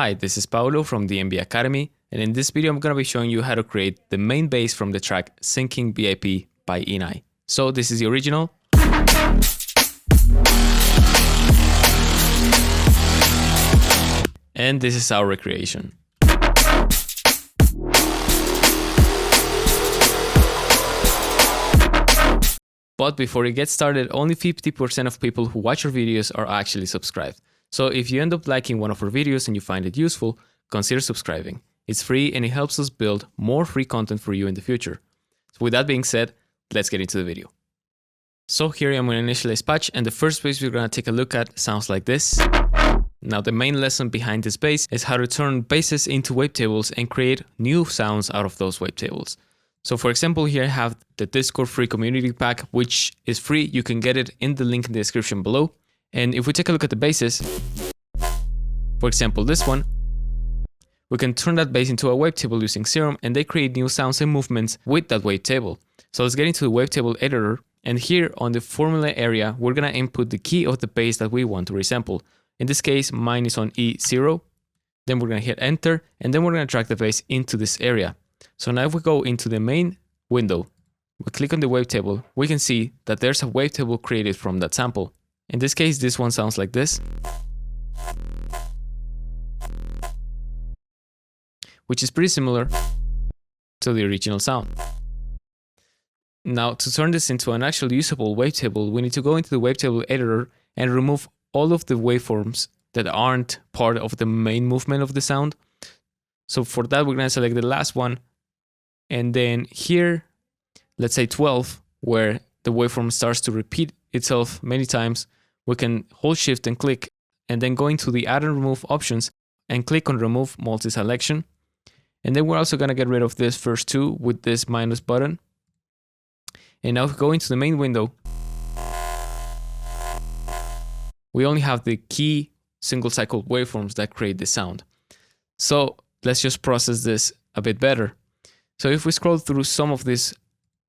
Hi, this is Paulo from the MB Academy, and in this video I'm going to be showing you how to create the main bass from the track Sinking VIP by Enei. So this is the original. And this is our recreation. But before we get started, only 50% of people who watch our videos are actually subscribed. So if you end up liking one of our videos and you find it useful, consider subscribing. It's free and it helps us build more free content for you in the future. So with that being said, let's get into the video. So here I am in initialize patch, and the first bass we're going to take a look at sounds like this. Now the main lesson behind this bass is how to turn basses into wavetables and create new sounds out of those wavetables. So for example, here I have the Discord free community pack, which is free. You can get it in the link in the description below. And if we take a look at the basses, for example, this one, we can turn that bass into a wavetable using Serum, and they create new sounds and movements with that wavetable. So let's get into the wavetable editor. And here on the formula area, we're going to input the key of the bass that we want to resample. In this case, mine is on E0. Then we're going to hit enter, and then we're going to drag the bass into this area. So now if we go into the main window, we click on the wavetable, we can see that there's a wavetable created from that sample. In this case, this one sounds like this, which is pretty similar to the original sound. Now to turn this into an actual usable wavetable, we need to go into the wavetable editor and remove all of the waveforms that aren't part of the main movement of the sound. So for that, we're going to select the last one. And then here, let's say 12, where the waveform starts to repeat itself many times, we can hold shift and click, and then go into the add and remove options and click on remove multi-selection. And then we're also going to get rid of this first two with this minus button. And now if we go into the main window, we only have the key single cycle waveforms that create the sound. So let's just process this a bit better. So if we scroll through some of these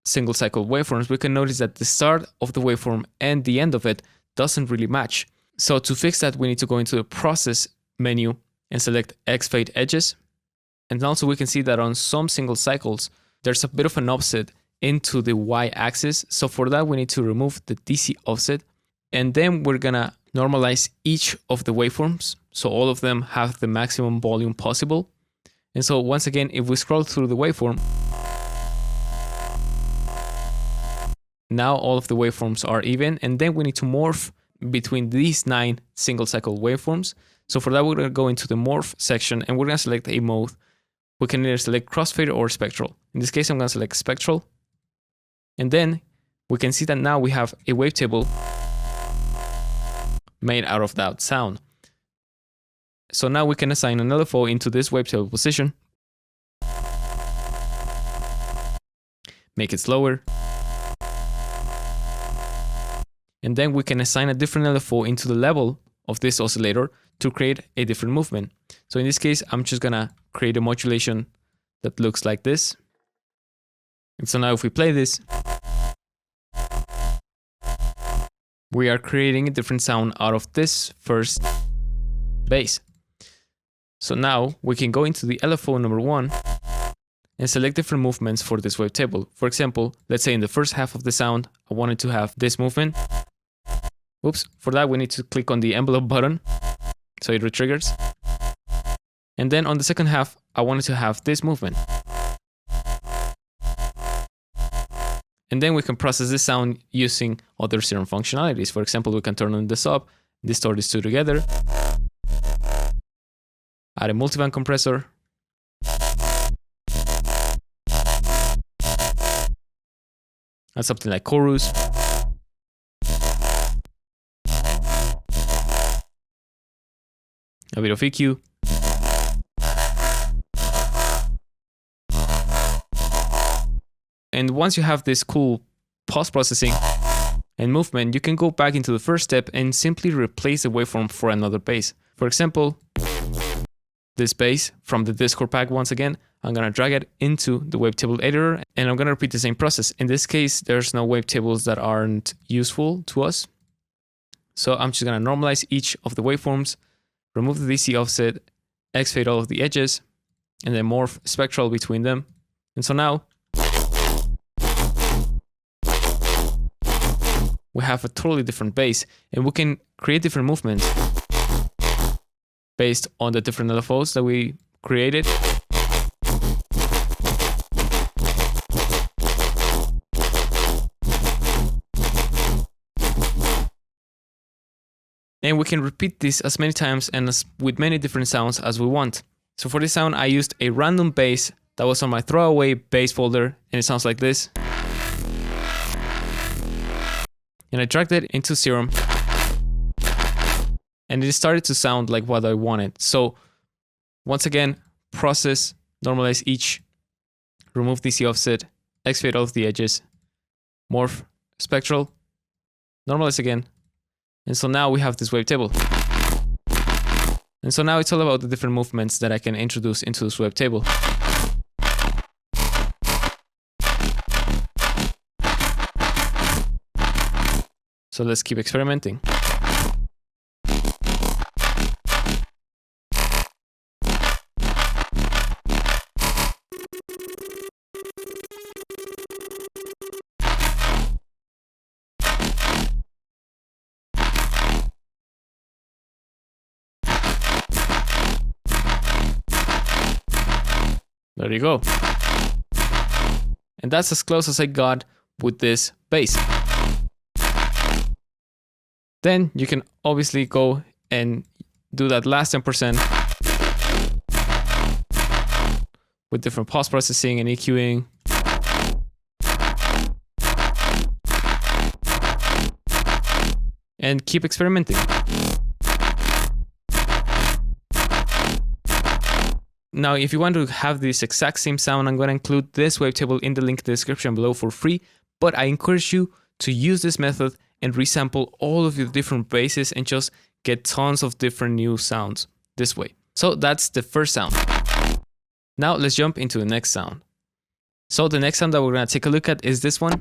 single cycle waveforms, we can notice that the start of the waveform and the end of it doesn't really match. So to fix that, we need to go into the process menu and select X-Fade Edges. And also we can see that on some single cycles, there's a bit of an offset into the Y-axis. So for that, we need to remove the DC offset. And then we're gonna normalize each of the waveforms, so all of them have the maximum volume possible. And so once again, if we scroll through the waveform, now all of the waveforms are even, and then we need to morph between these 9 single cycle waveforms. So for that, we're going to go into the morph section and we're going to select a mode. We can either select crossfade or spectral. In this case, I'm going to select spectral. And then we can see that now we have a wavetable made out of that sound. So now we can assign an LFO into this wavetable position, make it slower, and then we can assign a different LFO into the level of this oscillator to create a different movement. So in this case, I'm just gonna create a modulation that looks like this. And so now if we play this, we are creating a different sound out of this first bass. So now we can go into the LFO number 1 and select different movements for this wavetable. For example, let's say in the first half of the sound, I wanted to have this movement. Oops, for that we need to click on the envelope button, so it retriggers. And then on the second half, I wanted to have this movement. And then we can process this sound using other Serum functionalities. For example, we can turn on the sub, distort these two together, add a multiband compressor, add something like chorus, a bit of EQ, and once you have this cool post-processing and movement, you can go back into the first step and simply replace the waveform for another bass. For example, this bass from the Discord pack. Once again, I'm going to drag it into the wavetable editor, and I'm going to repeat the same process. In this case, there's no wavetables that aren't useful to us. So I'm just going to normalize each of the waveforms, remove the DC offset, X-fade all of the edges, and then morph spectral between them. And so now we have a totally different bass, and we can create different movements based on the different LFOs that we created. And we can repeat this as many times and with many different sounds as we want. So for this sound, I used a random bass that was on my throwaway bass folder, and it sounds like this. And I dragged it into Serum, and it started to sound like what I wanted. So once again, process, normalize each, remove DC offset, X-fade all of the edges, morph, spectral, normalize again. And so now we have this wavetable. And so now it's all about the different movements that I can introduce into this wavetable. So let's keep experimenting. There you go. And that's as close as I got with this bass. Then you can obviously go and do that last 10% with different post processing and EQing. And keep experimenting. Now, if you want to have this exact same sound, I'm going to include this wavetable in the link in the description below for free, but I encourage you to use this method and resample all of your different basses and just get tons of different new sounds this way. So that's the first sound. Now let's jump into the next sound. So the next sound that we're going to take a look at is this one.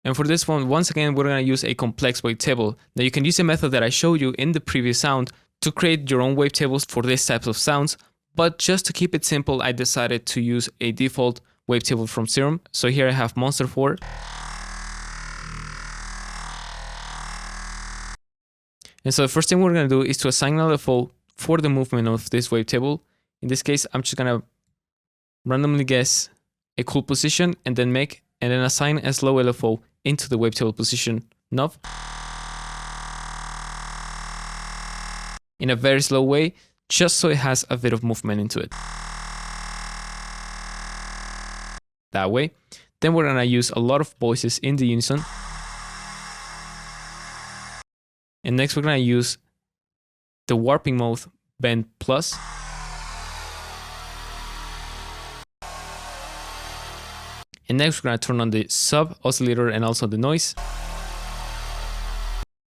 And for this one, once again, we're going to use a complex wavetable. Now you can use the method that I showed you in the previous sound to create your own wavetables for this type of sounds. But just to keep it simple, I decided to use a default wavetable from Serum. So here I have Monster 4. And so the first thing we're going to do is to assign an LFO for the movement of this wavetable. In this case, I'm just going to randomly guess a cool position and then assign a slow LFO into the wavetable position knob in a very slow way, just so it has a bit of movement into it. That way. Then we're going to use a lot of voices in the unison. And next we're going to use the warping mode bend plus. And next we're going to turn on the sub oscillator and also the noise.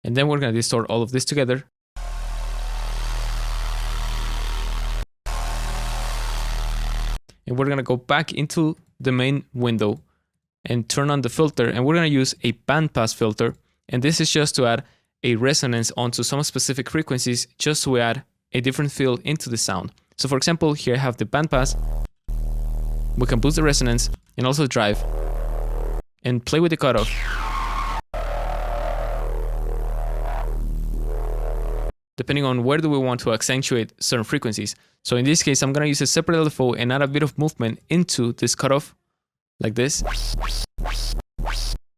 And then we're going to distort all of this together. And we're going to go back into the main window and turn on the filter. And we're going to use a bandpass filter. And this is just to add a resonance onto some specific frequencies, just to add a different feel into the sound. So for example, here I have the bandpass. We can boost the resonance and also drive and play with the cutoff. Depending on where do we want to accentuate certain frequencies. So in this case, I'm going to use a separate LFO and add a bit of movement into this cutoff, like this.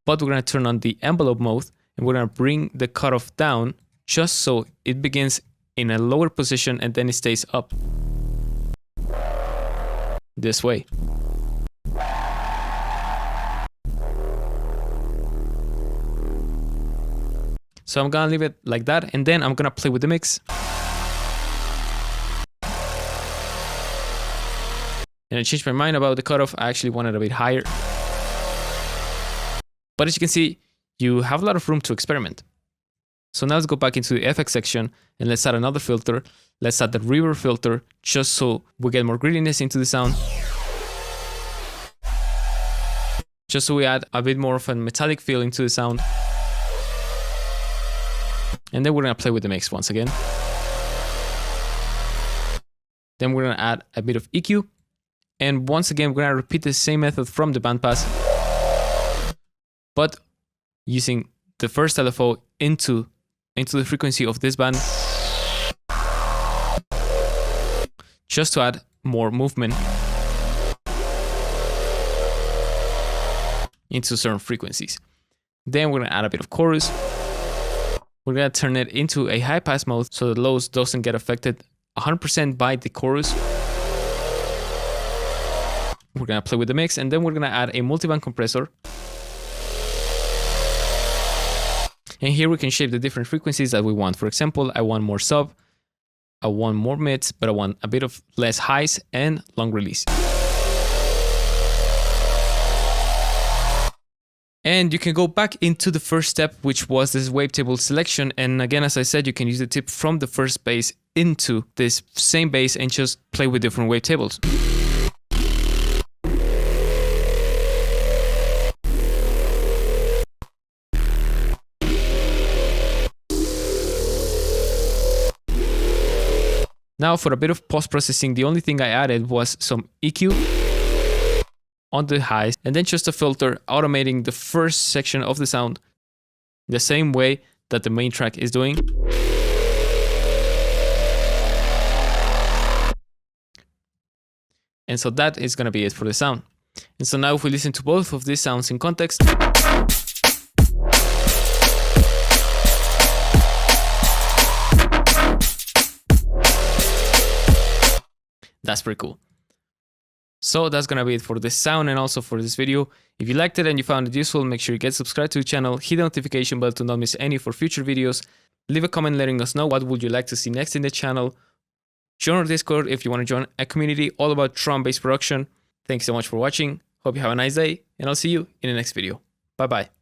But we're going to turn on the envelope mode and we're going to bring the cutoff down just so it begins in a lower position and then it stays up. This way. So I'm gonna leave it like that, and then I'm gonna play with the mix. And I changed my mind about the cutoff. I actually wanted a bit higher. But as you can see, you have a lot of room to experiment. So now let's go back into the FX section and let's add another filter. Let's add the reverb filter just so we get more grittiness into the sound. Just so we add a bit more of a metallic feel into the sound. And then we're gonna play with the mix once again. Then we're gonna add a bit of EQ. And once again, we're gonna repeat the same method from the bandpass, but using the first LFO into the frequency of this band, just to add more movement into certain frequencies. Then we're gonna add a bit of chorus. We're gonna turn it into a high pass mode so the lows doesn't get affected 100% by the chorus. We're gonna play with the mix, and then we're gonna add a multiband compressor. And here we can shape the different frequencies that we want. For example, I want more sub, I want more mids, but I want a bit of less highs and long release. And you can go back into the first step, which was this wavetable selection. And again, as I said, you can use the tip from the first bass into this same bass and just play with different wavetables. Now for a bit of post-processing, the only thing I added was some EQ on the highs, and then just a filter automating the first section of the sound the same way that the main track is doing. And so that is gonna be it for the sound. And so now if we listen to both of these sounds in context, that's pretty cool. So that's gonna be it for this sound and also for this video. If you liked it and you found it useful, make sure you get subscribed to the channel, hit the notification bell to not miss any for future videos. Leave a comment letting us know what would you like to see next in the channel. Join our Discord if you want to join a community all about drum-based production. Thanks so much for watching. Hope you have a nice day, and I'll see you in the next video. Bye bye.